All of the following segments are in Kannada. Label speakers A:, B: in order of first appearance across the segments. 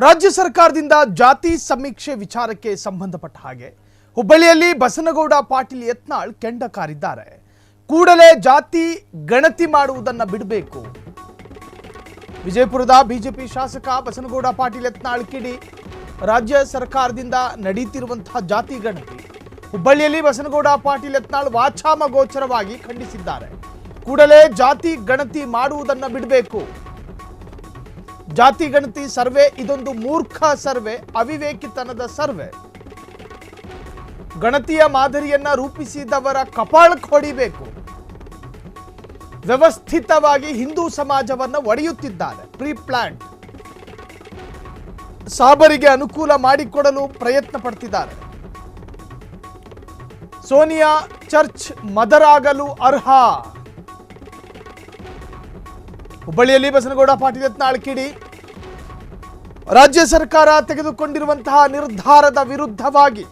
A: ರಾಜ್ಯ ಸರ್ಕಾರದಿಂದ ಜಾತಿ ಸಮೀಕ್ಷೆ ವಿಚಾರಕ್ಕೆ ಸಂಬಂಧಪಟ್ಟ ಹಾಗೆ ಹುಬ್ಬಳ್ಳಿಯಲ್ಲಿ ಬಸನಗೌಡ ಪಾಟೀಲ್ ಯತ್ನಾಳ್ ಕೆಂಡ ಕಾರಿದ್ದಾರೆ. ಕೂಡಲೇ ಜಾತಿ ಗಣತಿ ಮಾಡುವುದನ್ನು ಬಿಡಬೇಕು. ವಿಜಯಪುರದ ಬಿಜೆಪಿ ಶಾಸಕ ಬಸನಗೌಡ ಪಾಟೀಲ್ ಯತ್ನಾಳ್ ಕಿಡಿ ರಾಜ್ಯ ಸರ್ಕಾರದಿಂದ ನಡೆಯುತ್ತಿರುವಂತಹ ಜಾತಿ ಗಣತಿ ಹುಬ್ಬಳ್ಳಿಯಲ್ಲಿ ಬಸನಗೌಡ ಪಾಟೀಲ್ ಯತ್ನಾಳ್ ವಾಚಾಮಗೋಚರವಾಗಿ ಖಂಡಿಸಿದ್ದಾರೆ. ಕೂಡಲೇ ಜಾತಿ ಗಣತಿ ಮಾಡುವುದನ್ನು ಬಿಡಬೇಕು. ಜಾತಿ ಗಣತಿ ಸರ್ವೆ ಇದೊಂದು ಮೂರ್ಖ ಸರ್ವೆ, ಅವಿವೇಕಿತನದ ಸರ್ವೆ. ಗಣತಿಯ ಮಾದರಿಯನ್ನ ರೂಪಿಸಿದವರ ಕಪಾಳಕ್ಕೆ ಹೊಡಿಬೇಕು. ವ್ಯವಸ್ಥಿತವಾಗಿ ಹಿಂದೂ ಸಮಾಜವನ್ನ ಒಡೆಯುತ್ತಿದ್ದಾರೆ. ಪ್ರೀ ಪ್ಲಾನ್ಡ್ ಸಾಬರಿಗೆ ಅನುಕೂಲ ಮಾಡಿಕೊಡಲು ಪ್ರಯತ್ನ ಪಡ್ತಿದ್ದಾರೆ. ಸೋನಿಯಾ ಚರ್ಚ್ ಮದರಾಗಲು ಅರ್ಹ. ಹುಬ್ಬಳ್ಳಿಯಲ್ಲಿ ಬಸನಗೌಡ ಪಾಟೀಲ್ ಯತ್ನಾಳ್ ಕಿಡಿ ರಾಜ್ಯ ಸರ್ಕಾರ ತೆಗೆದುಕೊಂಡಿರುವಂತಹ ನಿರ್ಧಾರದ ವಿರುದ್ಧವಾಗಿ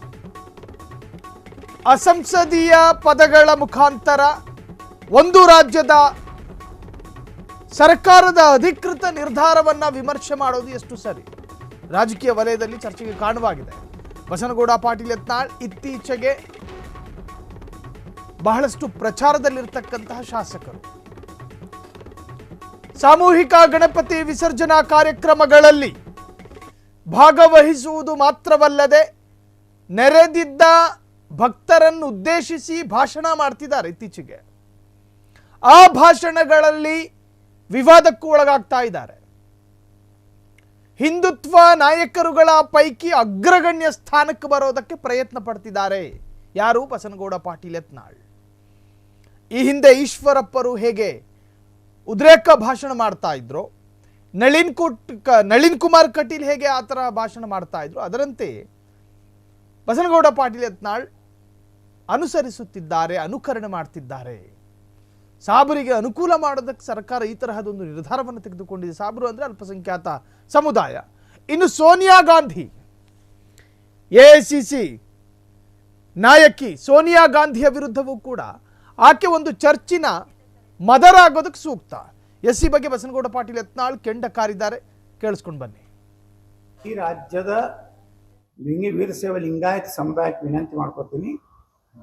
A: ಅಸಂಸದೀಯ ಪದಗಳ ಮುಖಾಂತರ ಒಂದು ರಾಜ್ಯದ ಸರ್ಕಾರದ ಅಧಿಕೃತ ನಿರ್ಧಾರವನ್ನ ವಿಮರ್ಶೆ ಮಾಡೋದು ಎಷ್ಟು ಸರಿ? ರಾಜಕೀಯ ವಲಯದಲ್ಲಿ ಚರ್ಚೆಗೆ ಕಾರಣವಾಗಿದೆ. ಬಸನಗೌಡ ಪಾಟೀಲ್ ಯತ್ನಾಳ್ ಇತ್ತೀಚೆಗೆ ಬಹಳಷ್ಟು ಪ್ರಚಾರದಲ್ಲಿರ್ತಕ್ಕಂತಹ ಶಾಸಕರು. ಸಾಮೂಹಿಕ ಗಣಪತಿ ವಿಸರ್ಜನಾ ಕಾರ್ಯಕ್ರಮಗಳಲ್ಲಿ ಭಾಗವಹಿಸುವುದು ಮಾತ್ರವಲ್ಲದೆ ನೆರೆದಿದ್ದ ಭಕ್ತರನ್ನು ಉದ್ದೇಶಿಸಿ ಭಾಷಣ ಮಾಡ್ತಿದ್ದಾರೆ. ಇತ್ತೀಚೆಗೆ ಆ ಭಾಷಣಗಳಲ್ಲಿ ವಿವಾದಕ್ಕೂ ಒಳಗಾಗ್ತಾ ಇದ್ದಾರೆ. ಹಿಂದುತ್ವ ನಾಯಕರುಗಳ ಪೈಕಿ ಅಗ್ರಗಣ್ಯ ಸ್ಥಾನಕ್ಕೆ ಬರೋದಕ್ಕೆ ಪ್ರಯತ್ನ ಪಡ್ತಿದ್ದಾರೆ. ಯಾರು? ಬಸನಗೌಡ ಪಾಟೀಲ್ ಯತ್ನಾಳ್. ಈ ಹಿಂದೆ ಈಶ್ವರಪ್ಪರು ಹೇಗೆ ಉದ್ರೇಕ ಭಾಷಣ ಮಾಡ್ತಾ ಇದ್ರು, ನಳಿನ್ ಕುಮಾರ್ ಕಟೀಲ್ ಹೇಗೆ ಆ ಥರ ಭಾಷಣ ಮಾಡ್ತಾ ಇದ್ರು, ಅದರಂತೆ ಬಸನಗೌಡ ಪಾಟೀಲ್ ಯತ್ನಾಳ್ ಅನುಸರಿಸುತ್ತಿದ್ದಾರೆ, ಅನುಕರಣೆ ಮಾಡ್ತಿದ್ದಾರೆ. ಸಾಬರಿಗೆ ಅನುಕೂಲ ಮಾಡೋದಕ್ಕೆ ಸರ್ಕಾರ ಈ ತರಹದೊಂದು ನಿರ್ಧಾರವನ್ನು ತೆಗೆದುಕೊಂಡಿದೆ. ಸಾಬರು ಅಂದರೆ ಅಲ್ಪಸಂಖ್ಯಾತ ಸಮುದಾಯ. ಇನ್ನು ಸೋನಿಯಾ ಗಾಂಧಿ, ಎಐಸಿಸಿ ನಾಯಕಿ ಸೋನಿಯಾ ಗಾಂಧಿಯ ವಿರುದ್ಧವೂ ಕೂಡ ಆಕೆ ಒಂದು ಚರ್ಚಿನ ಮದರಾಗೋದಕ್ಕೆ ಸೂಕ್ತ. ಎಸ್ ಈ ಬಗ್ಗೆ ಬಸನಗೌಡ ಪಾಟೀಲ್ ಯತ್ನಾಳ್ ಕೆಂಡ ಕಾರಿದ್ದಾರೆ. ಕೇಳಿಸ್ಕೊಂಡು ಬನ್ನಿ.
B: ಈ ರಾಜ್ಯದ ವೀರಶೈವ ಲಿಂಗಾಯತ ಸಮುದಾಯಕ್ಕೆ ವಿನಂತಿ ಮಾಡ್ಕೊತೀನಿ,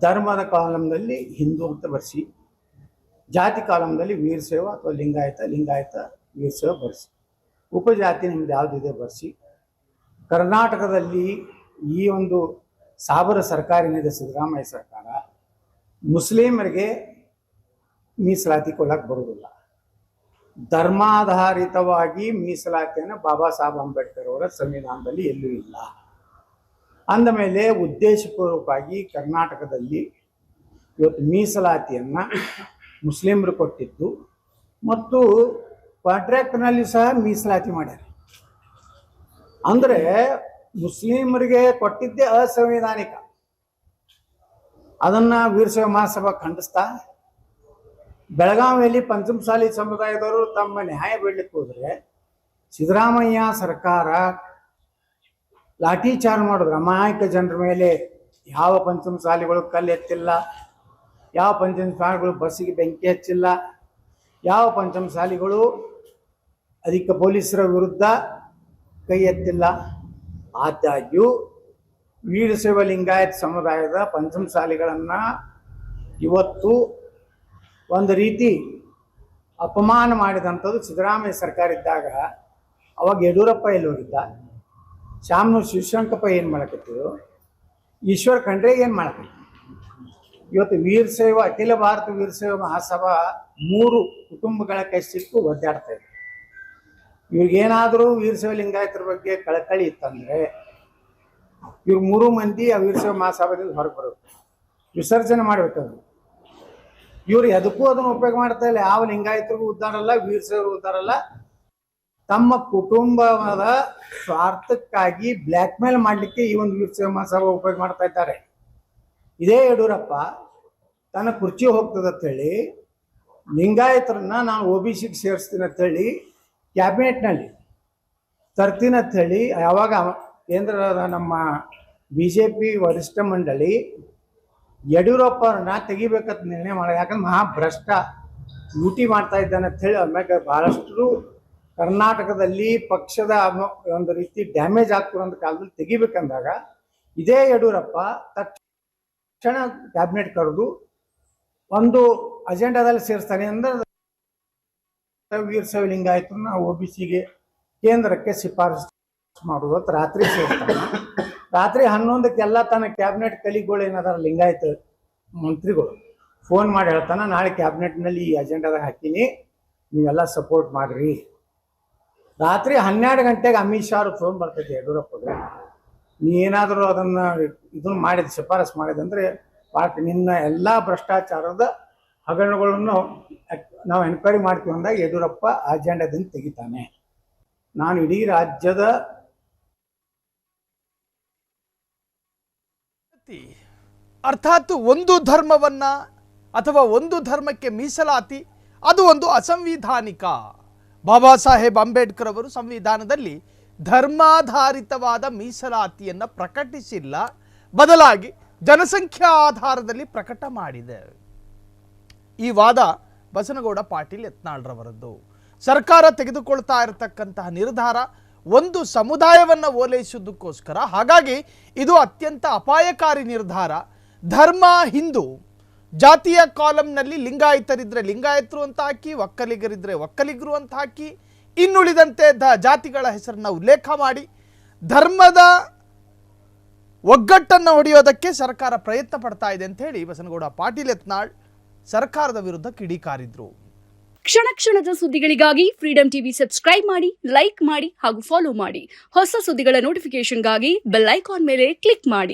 B: ಧರ್ಮದ ಕಾಲಂನಲ್ಲಿ ಹಿಂದೂ ಅಂತ ಬರ್ಸಿ, ಜಾತಿ ಕಾಲಂನಲ್ಲಿ ವೀರಶೈವ ಅಥವಾ ಲಿಂಗಾಯತ ವೀರಶೈವ ಬರ್ಸಿ, ಉಪಜಾತಿ ನಿಮ್ದು ಯಾವುದಿದೆ ಬರ್ಸಿ. ಕರ್ನಾಟಕದಲ್ಲಿ ಈ ಒಂದು ಸಾಬರ ಸರ್ಕಾರ ಏನಿದೆ, ಸಿದ್ದರಾಮಯ್ಯ ಸರ್ಕಾರ, ಮುಸ್ಲಿಮರಿಗೆ ಮೀಸಲಾತಿ ಕೊಡಕ್ಕೆ ಬರುವುದಿಲ್ಲ. ಧರ್ಮಾಧಾರಿತವಾಗಿ ಮೀಸಲಾತಿಯನ್ನು ಬಾಬಾ ಸಾಹೇಬ್ ಅಂಬೇಡ್ಕರ್ ಅವರ ಸಂವಿಧಾನದಲ್ಲಿ ಎಲ್ಲೂ ಇಲ್ಲ. ಅಂದಮೇಲೆ ಉದ್ದೇಶಪೂರ್ವಕವಾಗಿ ಕರ್ನಾಟಕದಲ್ಲಿ ಇವತ್ತು ಮೀಸಲಾತಿಯನ್ನು ಮುಸ್ಲಿಮರು ಕೊಟ್ಟಿದ್ದು ಮತ್ತು ಕಾಂಟ್ರಾಕ್ಟ್ನಲ್ಲಿ ಸಹ ಮೀಸಲಾತಿ ಮಾಡ್ಯಾರ. ಅಂದರೆ ಮುಸ್ಲಿಮರಿಗೆ ಕೊಟ್ಟಿದ್ದೇ ಅಸಂವಿಧಾನಿಕ. ಅದನ್ನು ವೀರಶೈವ ಮಹಾಸಭಾ ಖಂಡಿಸ್ತಾ ಬೆಳಗಾವಿಯಲ್ಲಿ ಪಂಚಮಸಾಲಿ ಸಮುದಾಯದವರು ತಮ್ಮ ನ್ಯಾಯ ಬೇಡಲಿಕ್ಕೆ ಹೋದರೆ ಸಿದ್ದರಾಮಯ್ಯ ಸರ್ಕಾರ ಲಾಠಿ ಚಾರ್ಜ್ ಮಾಡಿದ್ರು. ಅಮಾಯಕ ಜನರ ಮೇಲೆ ಯಾವ ಪಂಚಮಸಾಲಿಗಳು ಕಲ್ಲು ಎತ್ತಿಲ್ಲ, ಯಾವ ಪಂಚಮಸಾಲಿಗಳು ಬಸ್ಸಿಗೆ ಬೆಂಕಿ ಹಚ್ಚಿಲ್ಲ, ಯಾವ ಪಂಚಮಸಾಲಿಗಳು ಅಧಿಕ ಪೊಲೀಸರ ವಿರುದ್ಧ ಕೈ ಎತ್ತಿಲ್ಲ. ಆದಾಗ್ಯೂ ವೀರಶೈವ ಲಿಂಗಾಯತ ಸಮುದಾಯದ ಪಂಚಮಸಾಲಿಗಳನ್ನು ಇವತ್ತು ಒಂದು ರೀತಿ ಅಪಮಾನ ಮಾಡಿದಂಥದ್ದು ಸಿದ್ದರಾಮಯ್ಯ ಸರ್ಕಾರ ಇದ್ದಾಗ. ಅವಾಗ ಯಡಿಯೂರಪ್ಪ ಎಲ್ಲಿ ಹೋಗಿದ್ದ, ಶಾಮನೂರು ಶಿವಶಂಕರಪ್ಪ ಏನು ಮಾಡಕತ್ತಿದ್ರು, ಈಶ್ವರ್ ಖಂಡ್ರೆ ಏನು ಮಾಡಕತ್ತಿದ್ರು. ಇವತ್ತು ವೀರಶೈವ ಅಖಿಲ ಭಾರತ ವೀರಶೈವ ಮಹಾಸಭಾ 3 ಕುಟುಂಬಗಳ ಕೈ ಸಿಕ್ಕು ಒದ್ದಾಡ್ತಾ ಇದೆ. ಇವ್ರಿಗೇನಾದರೂ ವೀರಶೈವ ಲಿಂಗಾಯತರ ಬಗ್ಗೆ ಕಳಕಳಿ ಇತ್ತಂದರೆ ಇವ್ರು 3 ಮಂದಿ ಆ ವೀರಶೈವ ಮಹಾಸಭಾದಿಂದ ಹೊರಗೆ ಬರೋದು, ವಿಸರ್ಜನೆ ಮಾಡಬೇಕಾದ್ರು. ಇವ್ರು ಎದಕ್ಕೂ ಅದನ್ನು ಉಪಯೋಗ ಮಾಡ್ತಾ ಇಲ್ಲ. ಯಾವ ಲಿಂಗಾಯತರಿಗೂ ಉದ್ದಾರಲ್ಲ, ವೀರಶೈವರು ಉದ್ದಾರಲ್ಲ. ತಮ್ಮ ಕುಟುಂಬದ ಸ್ವಾರ್ಥಕ್ಕಾಗಿ ಬ್ಲ್ಯಾಕ್ ಮೇಲ್ ಮಾಡಲಿಕ್ಕೆ ಈ ಒಂದು ವೀರಶೈವ ಮಹಾಸಭಾ ಉಪಯೋಗ ಮಾಡ್ತಾ ಇದ್ದಾರೆ. ಇದೇ ಯಡಿಯೂರಪ್ಪ ತನ್ನ ಕುರ್ಚಿ ಹೋಗ್ತದೆ ಅಂತೇಳಿ ಲಿಂಗಾಯತರನ್ನ ನಾನು OBCಗೆ ಸೇರಿಸ್ತೀನಿ ಅಂತೇಳಿ ಕ್ಯಾಬಿನೆಟ್ನಲ್ಲಿ ತರ್ತೀನಿ ಅಂಥೇಳಿ ಯಾವಾಗ ಕೇಂದ್ರದ ನಮ್ಮ BJP ವರಿಷ್ಠ ಮಂಡಳಿ ಯಡಿಯೂರಪ್ಪ ಅವ್ರನ್ನ ತೆಗಿಬೇಕಂತ ನಿರ್ಣಯ ಮಾಡಿ. ಯಾಕಂದ್ರೆ ಮಹಾಭ್ರಷ್ಟ ಲೂಟಿ ಮಾಡ್ತಾ ಇದ್ದಾನೆ ಅಂತ ಹೇಳಿ ಆಮ್ಯಾಗ ಬಹಳಷ್ಟು ಕರ್ನಾಟಕದಲ್ಲಿ ಪಕ್ಷದ ಒಂದು ರೀತಿ ಡ್ಯಾಮೇಜ್ ಆಗ್ತಿರೋಂಥ ಕಾಲದಲ್ಲಿ ತೆಗಿಬೇಕಂದಾಗ ಇದೇ ಯಡಿಯೂರಪ್ಪ ತಕ್ಷಣ ಕ್ಯಾಬಿನೆಟ್ ಕರೆದು ಒಂದು ಅಜೆಂಡಾದಲ್ಲಿ ಸೇರಿಸ್ತಾನೆ ಅಂದ್ರೆ ವೀರಶೈವ ಲಿಂಗಾಯತನ OBCಗೆ ಕೇಂದ್ರಕ್ಕೆ ಶಿಫಾರಸು ಮಾಡುವುದು ಅಂತ ರಾತ್ರಿ ಸೇರ್ತಾನೆ. ರಾತ್ರಿ 11ಕ್ಕೆಲ್ಲ ತನ್ನ ಕ್ಯಾಬಿನೆಟ್ ಕಲಿಗಳು ಏನದಾರ ಲಿಂಗಾಯತ ಮಂತ್ರಿಗಳು ಫೋನ್ ಮಾಡಿ ಹೇಳ್ತಾನೆ, ನಾಳೆ ಕ್ಯಾಬಿನೆಟ್ನಲ್ಲಿ ಈ ಅಜೆಂಡಾದಾಗ ಹಾಕಿನಿ, ನೀವೆಲ್ಲ ಸಪೋರ್ಟ್ ಮಾಡ್ರಿ. ರಾತ್ರಿ 12 ಗಂಟೆಗೆ ಅಮಿತ್ ಶಾ ಅವ್ರ ಫೋನ್ ಬರ್ತೈತೆ ಯಡಿಯೂರಪ್ಪಗೆ, ನೀ ಏನಾದರೂ ಅದನ್ನು ಇದನ್ನು ಮಾಡಿದ ಶಿಫಾರಸು ಮಾಡಿದಂದ್ರೆ ನಿನ್ನ ಎಲ್ಲ ಭ್ರಷ್ಟಾಚಾರದ ಹಗರಣಗಳನ್ನು ನಾವು ಎನ್ಕ್ವೈರಿ ಮಾಡ್ತೀವಿ ಅಂದಾಗ ಯಡಿಯೂರಪ್ಪ ಅಜೆಂಡಾದಿಂದ ತೆಗಿತಾನೆ. ನಾನು ಇಡೀ ರಾಜ್ಯದ
A: ಅರ್ಥಾತ್ ಒಂದು ಧರ್ಮವನ್ನ ಅಥವಾ ಒಂದು ಧರ್ಮಕ್ಕೆ ಮೀಸಲಾತಿ ಅದು ಒಂದು ಅಸಂವಿಧಾನಿಕ. ಬಾಬಾ ಸಾಹೇಬ್ ಅಂಬೇಡ್ಕರ್ ಅವರು ಸಂವಿಧಾನದಲ್ಲಿ ಧರ್ಮಾಧಾರಿತವಾದ ಮೀಸಲಾತಿಯನ್ನು ಪ್ರಕಟಿಸಿಲ್ಲ, ಬದಲಾಗಿ ಜನಸಂಖ್ಯಾ ಆಧಾರದಲ್ಲಿ ಪ್ರಕಟ ಮಾಡಿದೆ. ಈ ವಾದ ಬಸನಗೌಡ ಪಾಟೀಲ್ ಯತ್ನಾಳ್ರವರದ್ದು. ಸರ್ಕಾರ ತೆಗೆದುಕೊಳ್ತಾ ಇರತಕ್ಕಂತಹ ನಿರ್ಧಾರ ಒಂದು ಸಮುದಾಯವನ್ನು ಓಲೈಸುವುದಕ್ಕೋಸ್ಕರ, ಹಾಗಾಗಿ ಇದು ಅತ್ಯಂತ ಅಪಾಯಕಾರಿ ನಿರ್ಧಾರ. ಧರ್ಮ ಹಿಂದೂ, ಜಾತಿಯ ಕಾಲಂನಲ್ಲಿ ಲಿಂಗಾಯತರಿದ್ರೆ ಲಿಂಗಾಯತರು ಅಂತ ಹಾಕಿ, ಒಕ್ಕಲಿಗರಿದ್ರೆ ಒಕ್ಕಲಿಗರು ಅಂತ ಹಾಕಿ, ಇನ್ನುಳಿದಂತೆ ಜಾತಿಗಳ ಹೆಸರನ್ನು ಉಲ್ಲೇಖ ಮಾಡಿ ಧರ್ಮದ ಒಗ್ಗಟ್ಟನ್ನು ಹೊಡೆಯೋದಕ್ಕೆ ಸರ್ಕಾರ ಪ್ರಯತ್ನ ಪಡ್ತಾ ಇದೆ ಅಂತ ಹೇಳಿ ಬಸನಗೌಡ ಪಾಟೀಲ್ ಯತ್ನಾಳ್ ಸರ್ಕಾರದ ವಿರುದ್ಧ ಕಿಡಿಕಾರಿದ್ರು.
C: ಕ್ಷಣ ಕ್ಷಣದ ಸುದ್ದಿಗಳಿಗಾಗಿ ಫ್ರೀಡಂ ಟಿವಿ ಸಬ್ಸ್ಕ್ರೈಬ್ ಮಾಡಿ, ಲೈಕ್ ಮಾಡಿ ಹಾಗೂ ಫಾಲೋ ಮಾಡಿ. ಹೊಸ ಸುದ್ದಿಗಳ ನೋಟಿಫಿಕೇಶನ್ಗಾಗಿ ಬೆಲ್ ಐಕಾನ್ ಮೇಲೆ ಕ್ಲಿಕ್ ಮಾಡಿ.